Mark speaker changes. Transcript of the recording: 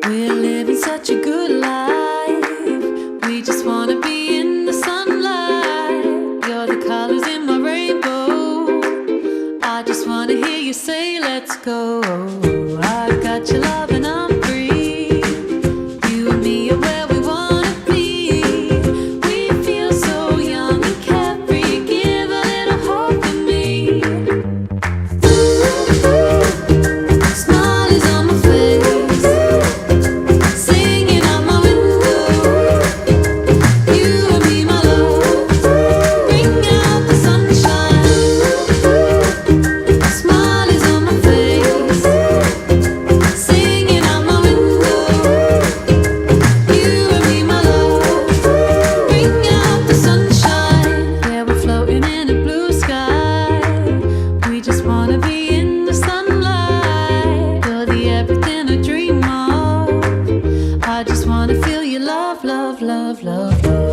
Speaker 1: We're living such a good life. We just wanna be in the sunlight. You're the colors in my rainbow. I just wanna hear you say, let's go. I got your love and I'm free. You and me are where we wanna be. We feel so young and carefree. Give a little hope for me. Smile is on my face, singing out my window. You and me, my love, bring out the sunshine. Smile is on my face, singing out my window. You and me, my love, bring out the sunshine. Yeah, we're floating in a blue sky. We just wanna be in the sunlight. You're the everything I dream of. I just wanna feel your love, love, love, love, love.